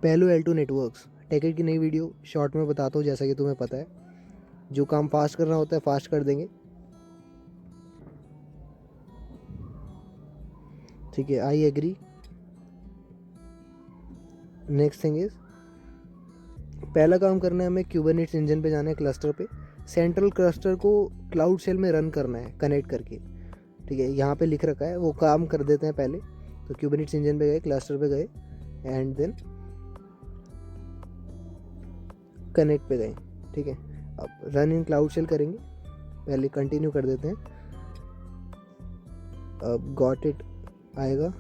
पेलो L2 networks टेकेट की नई वीडियो शॉर्ट में बताता हूँ। जैसा कि तुम्हें पता है, जो काम फास्ट करना होता है फास्ट कर देंगे। ठीक है, I agree. Next thing is, पहला काम करना है हमें क्यूबरनेटिस इंजन पे जाना है, क्लस्टर पे। सेंट्रल क्लस्टर को क्लाउड शेल में रन करना है कनेक्ट करके। ठीक है, यहाँ पे लिख रखा है, वो काम कर देते हैं पहले। तो क्यूबरनेटिस इंजन पे गए, क्लस्टर पे गए एंड देन कनेक्ट पे गए। ठीक है, अब रन इन क्लाउड शेल करेंगे, पहले कंटिन्यू कर देते हैं। अब गॉट इट आएगा।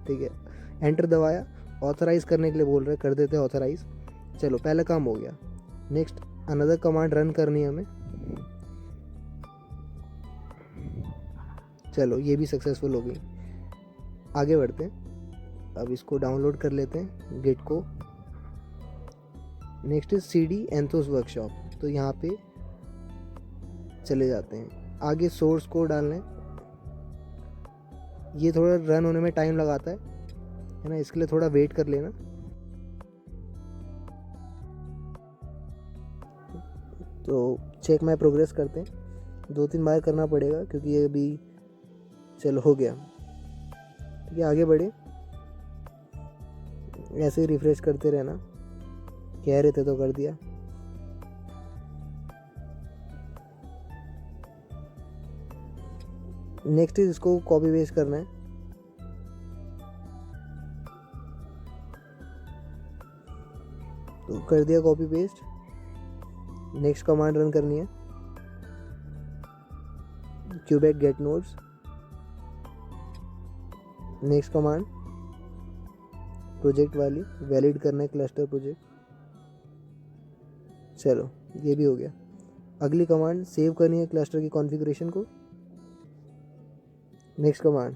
ठीक है, एंटर दबाया, ऑथराइज करने के लिए बोल रहे हैं, कर देते हैं ऑथराइज। चलो, पहला काम हो गया। नेक्स्ट अनदर कमांड रन करनी है हमें। चलो, ये भी सक्सेसफुल हो गई। आगे बढ़ते हैं, अब इसको डाउनलोड कर लेते हैं गिट को। नेक्स्ट इज CD एंथोस वर्कशॉप, तो यहाँ पे चले जाते हैं। आगे सोर्स कोड डालना है, ये थोड़ा रन होने में टाइम लगाता है ना, इसके लिए थोड़ा वेट कर लेना। तो चेक माई प्रोग्रेस करते हैं, 2-3 बार करना पड़ेगा क्योंकि ये अभी चलो हो गया। ठीक है, आगे बढ़े, ऐसे ही रिफ्रेश करते रहना। कह रहे थे तो कर दिया। नेक्स्ट इज इसको कॉपी पेस्ट करना है। तो कर दिया copy paste. Next command run करनी है, kubectl get nodes. Next command project वाली वैलिड करना है क्लस्टर प्रोजेक्ट। चलो, ये भी हो गया। अगली कमांड सेव करनी है क्लस्टर की कॉन्फ़िगरेशन को। नेक्स्ट कमांड,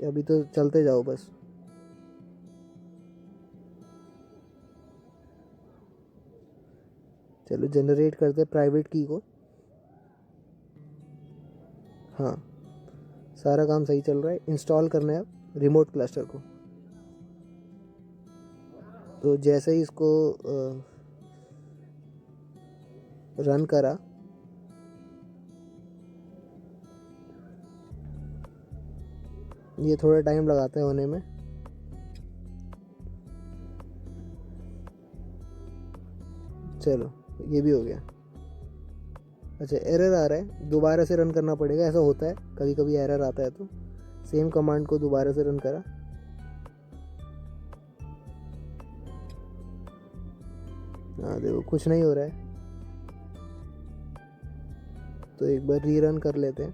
अभी तो चलते जाओ बस। चलो, जनरेट करते हैं प्राइवेट की को। हाँ, सारा काम सही चल रहा है। इंस्टॉल करना है अब रिमोट क्लस्टर को। तो जैसे ही इसको रन करा, ये थोड़ा टाइम लगाता है होने में। चलो, ये भी हो गया। अच्छा, एरर आ रहा है, दोबारा से रन करना पड़ेगा। ऐसा होता है कभी कभी, एरर आता है। तो सेम कमांड को दोबारा से रन करा। हाँ, देखो कुछ नहीं हो रहा है, तो एक बार रीरन कर लेते हैं।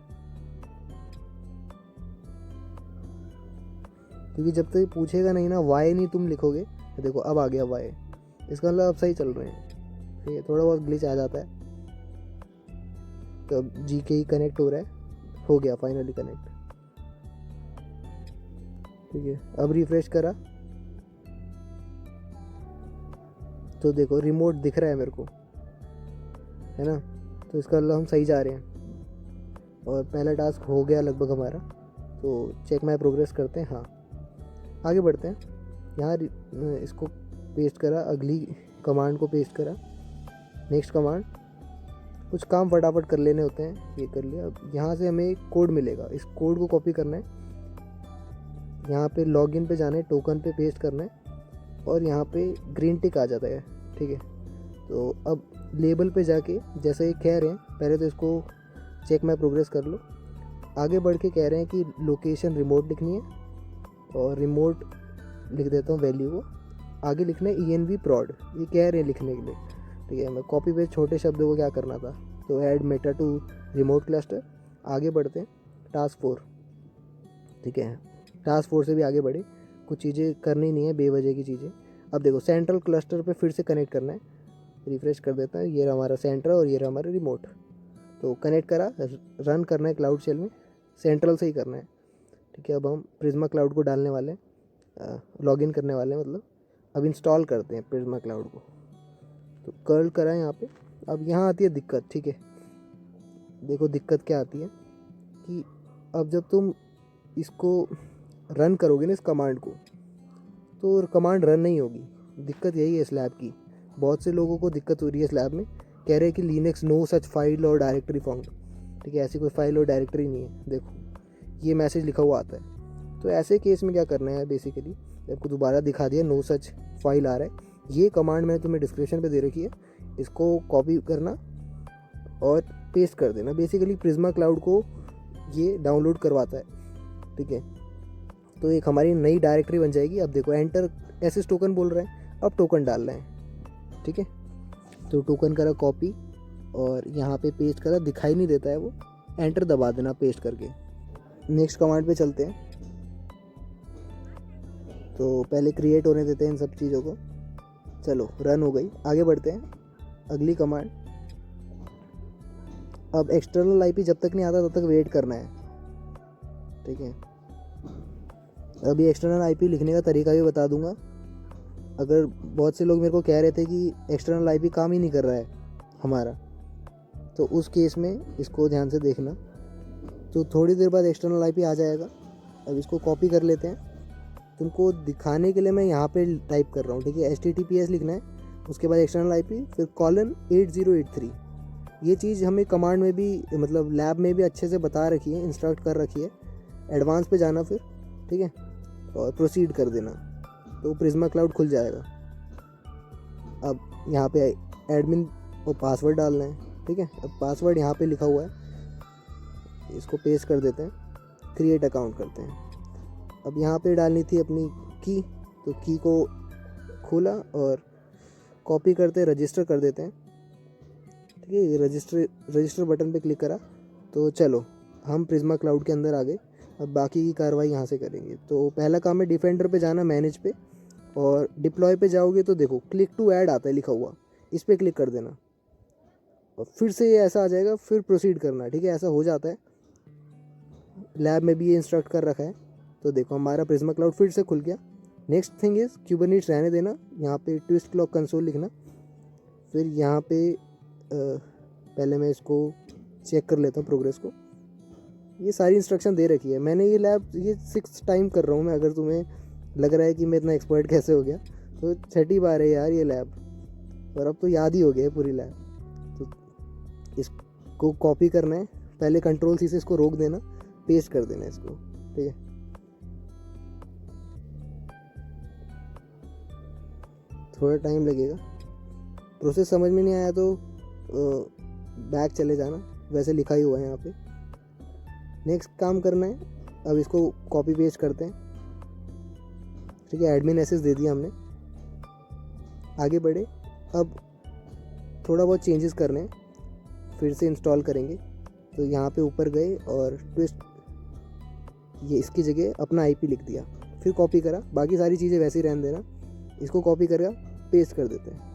क्योंकि जब तक ये पूछेगा नहीं ना, वाई नहीं तुम लिखोगे। देखो अब आ गया वाई, इसका मतलब अब सही चल रहे हैं। ठीक है, थोड़ा बहुत ग्लिच आ जाता है। तो अब GK ही कनेक्ट हो रहा है, हो गया फाइनली कनेक्ट। ठीक है, अब रिफ्रेश करा तो देखो रिमोट दिख रहा है मेरे को, है ना। तो इसका मतलब हम सही जा रहे हैं और पहला टास्क हो गया लगभग हमारा। तो चेक माई प्रोग्रेस करते हैं। हाँ, आगे बढ़ते हैं। यहाँ इसको पेस्ट करा, अगली कमांड को पेस्ट करा। नेक्स्ट कमांड, कुछ काम फटाफट कर लेने होते हैं, ये कर लिया। अब यहाँ से हमें एक कोड मिलेगा, इस कोड को कॉपी करना है। यहाँ पे लॉगिन पे जाना है, टोकन पे पेस्ट करना है और यहाँ पे ग्रीन टिक आ जाता है। ठीक है, तो अब लेबल पे जाके जैसे ये कह रहे हैं, पहले तो इसको चेक माई प्रोग्रेस कर लो। आगे बढ़ के कह रहे हैं कि लोकेशन रिमोट लिखनी है, और रिमोट लिख देता हूँ वैल्यू को। आगे लिखना है ENV prod, ये कह रहे हैं लिखने के लिए। ठीक है, मैं कॉपी पेस्ट छोटे शब्दों को क्या करना था, तो add meta to remote cluster. आगे बढ़ते हैं, टास्क 4। ठीक है, टास्क 4 से भी आगे बढ़े, कुछ चीज़ें करनी नहीं है बेवजह की चीज़ें। अब देखो, सेंट्रल क्लस्टर पे फिर से कनेक्ट करना है। रिफ्रेश कर देता है, ये रहा हमारा सेंटर और ये रहा हमारा रिमोट। तो कनेक्ट करा, रन करना है क्लाउड शेल में, सेंट्रल से ही करना है। ठीक है, अब हम प्रिज्मा क्लाउड को डालने वाले हैं, लॉगिन करने वाले हैं मतलब। अब इंस्टॉल करते हैं प्रिज्मा क्लाउड को। तो कर्ल करा है यहाँ पे। अब यहाँ आती है दिक्कत। ठीक है, देखो दिक्कत क्या आती है कि अब जब तुम इसको रन करोगे ना, इस कमांड को, तो कमांड रन नहीं होगी। दिक्कत यही है इस लैब की। बहुत से लोगों को दिक्कत हो रही है इस लैब में, कह रहे हैं कि लिनक्स नो सच फाइल और डायरेक्टरी फाउंड। ठीक है, ऐसी कोई फाइल और डायरेक्टरी नहीं है। देखो ये मैसेज लिखा हुआ आता है। तो ऐसे केस में क्या करना है, बेसिकली आपको दोबारा दिखा दिया नो सच फाइल आ रहा है। ये कमांड मैंने तुम्हें डिस्क्रिप्शन पे दे रखी है, इसको कॉपी करना और पेस्ट कर देना। बेसिकली प्रिज्मा क्लाउड को ये डाउनलोड करवाता है। ठीक है, तो एक हमारी नई डायरेक्टरी बन जाएगी। अब देखो एंटर एसएस टोकन बोल रहे हैं, अब टोकन डाल रहे हैं। ठीक है, तो टोकन करा कॉपी और यहाँ पे पेस्ट करा, दिखाई नहीं देता है वो, एंटर दबा देना पेस्ट करके। नेक्स्ट कमांड पे चलते हैं। तो पहले क्रिएट होने देते हैं इन सब चीज़ों को। चलो रन हो गई, आगे बढ़ते हैं। अगली कमांड, अब एक्सटर्नल आईपी जब तक नहीं आता तब तक वेट करना है। ठीक है, अभी एक्सटर्नल आईपी लिखने का तरीका भी बता दूंगा। अगर बहुत से लोग मेरे को कह रहे थे कि एक्सटर्नल आईपी काम ही नहीं कर रहा है हमारा, तो उस केस में इसको ध्यान से देखना। तो थोड़ी देर बाद एक्सटर्नल आईपी आ जाएगा। अब इसको कॉपी कर लेते हैं। तुमको दिखाने के लिए मैं यहाँ पे टाइप कर रहा हूँ। ठीक है, HTTPS लिखना है, उसके बाद एक्सटर्नल आईपी, फिर :8083। ये चीज़ हमें कमांड में भी, मतलब लैब में भी अच्छे से बता रखी है, इंस्ट्रक्ट कर रखी है। एडवांस पे जाना फिर, ठीक है, और प्रोसीड कर देना, तो प्रिज्मा क्लाउड खुल जाएगा। अब यहाँ पे एडमिन और पासवर्ड डालना है। ठीक है, अब पासवर्ड यहाँ पे लिखा हुआ है, इसको पेस्ट कर देते हैं, क्रिएट अकाउंट करते हैं। अब यहाँ पे डालनी थी अपनी की, तो की को खोला और कॉपी करते रजिस्टर कर देते हैं। ठीक है, रजिस्टर बटन पे क्लिक करा, तो चलो हम प्रिज्मा क्लाउड के अंदर आ गए। अब बाकी की कार्रवाई यहाँ से करेंगे। तो पहला काम है डिफेंडर पे जाना, मैनेज पे, और डिप्लॉय पे जाओगे तो देखो क्लिक टू ऐड आता है लिखा हुआ, इस पर क्लिक कर देना और फिर से ये ऐसा आ जाएगा, फिर प्रोसीड करना। ठीक है, ऐसा हो जाता है, लैब में भी ये इंस्ट्रक्ट कर रखा है। तो देखो हमारा प्रिज्मा क्लाउड फिर से खुल गया। नेक्स्ट थिंग इज़ क्यूबरनेट्स रहने देना, यहाँ पे ट्विस्ट क्लॉक कंसोल लिखना। फिर यहाँ पे पहले मैं इसको चेक कर लेता हूँ प्रोग्रेस को। ये सारी इंस्ट्रक्शन दे रखी है मैंने। ये लैब ये 6th टाइम कर रहा हूँ मैं। अगर तुम्हें लग रहा है कि मैं इतना एक्सपर्ट कैसे हो गया, तो 6ठी बार है यार ये लैब, और अब तो याद ही हो गया है पूरी लैब। तो इसको कॉपी करना है, पहले Ctrl+C से इसको रोक देना, पेस्ट कर देना इसको। ठीक है, थोड़ा टाइम लगेगा, प्रोसेस समझ में नहीं आया तो बैक चले जाना, वैसे लिखा ही हुआ है यहाँ पे। नेक्स्ट काम करना है, अब इसको कॉपी पेस्ट करते हैं। ठीक है, एडमिन एक्सेस दे दिया हमने, आगे बढ़े। अब थोड़ा बहुत चेंजेस करने हैं, फिर से इंस्टॉल करेंगे। तो यहाँ पे ऊपर गए और ट्विस्ट, ये इसकी जगह अपना आईपी लिख दिया, फिर कॉपी करा, बाकी सारी चीज़ें वैसे ही रहने देना। इसको कॉपी करके पेस्ट कर देते हैं।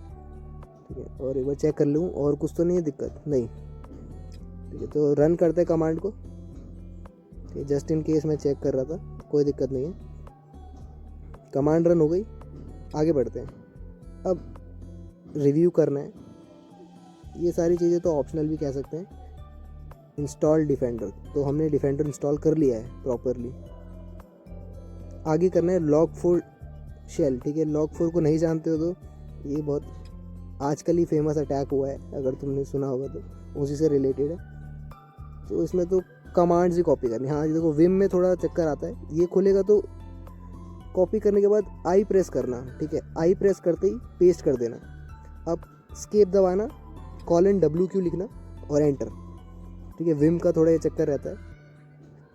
ठीक है, और एक बार चेक कर लूँ और कुछ तो नहीं है दिक्कत, नहीं। ठीक है, तो रन करते हैं कमांड को। जस्ट इन केस मैं चेक कर रहा था, कोई दिक्कत नहीं है। कमांड रन हो गई, आगे बढ़ते हैं। अब रिव्यू करना है, ये सारी चीज़ें तो ऑप्शनल भी कह सकते हैं। इंस्टॉल डिफेंडर, तो हमने डिफेंडर इंस्टॉल कर लिया है प्रॉपरली। आगे करना है log4 शेल। ठीक है, log4 को नहीं जानते हो तो ये बहुत आजकल ही फेमस अटैक हुआ है, अगर तुमने सुना होगा तो उसी से रिलेटेड है। तो इसमें तो कमांड्स ही कॉपी करनी। हाँ देखो विम में थोड़ा चक्कर आता है, ये खुलेगा तो कॉपी करने के बाद आई प्रेस करना। ठीक है, आई प्रेस करते ही पेस्ट कर देना। अब स्केप दबाना, :W लिखना और एंटर। ठीक है, विम का थोड़ा ये चक्कर रहता है,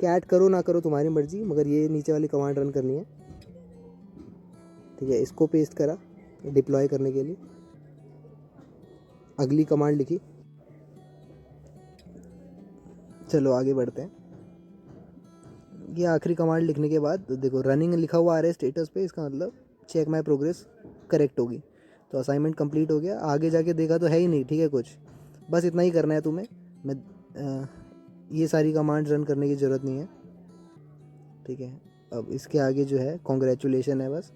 कैट करो ना करो तुम्हारी मर्जी, मगर ये नीचे वाली कमांड रन करनी है। ठीक है, इसको पेस्ट करा डिप्लॉय करने के लिए, अगली कमांड लिखी। चलो आगे बढ़ते हैं। ये आखिरी कमांड लिखने के बाद देखो रनिंग लिखा हुआ आ रहा है स्टेटस पे, इसका मतलब चेक माई प्रोग्रेस करेक्ट होगी। तो असाइनमेंट कंप्लीट हो गया। आगे जाके देखा तो है ही नहीं। ठीक है, कुछ बस इतना ही करना है तुम्हें। ये सारी कमांड रन करने की ज़रूरत नहीं है। ठीक है, अब इसके आगे जो है कॉन्ग्रेचुलेशन है बस,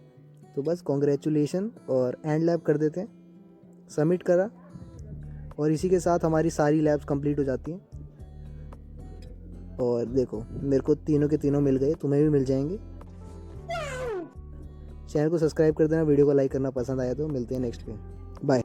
तो बस कॉन्ग्रेचुलेशन और एंड लैब कर देते हैं। सबमिट करा और इसी के साथ हमारी सारी लैब्स कंप्लीट हो जाती हैं। और देखो मेरे को तीनों के तीनों मिल गए, तुम्हें भी मिल जाएंगे। चैनल को सब्सक्राइब कर देना, वीडियो को लाइक करना पसंद आया तो। मिलते हैं नेक्स्ट पे, बाय।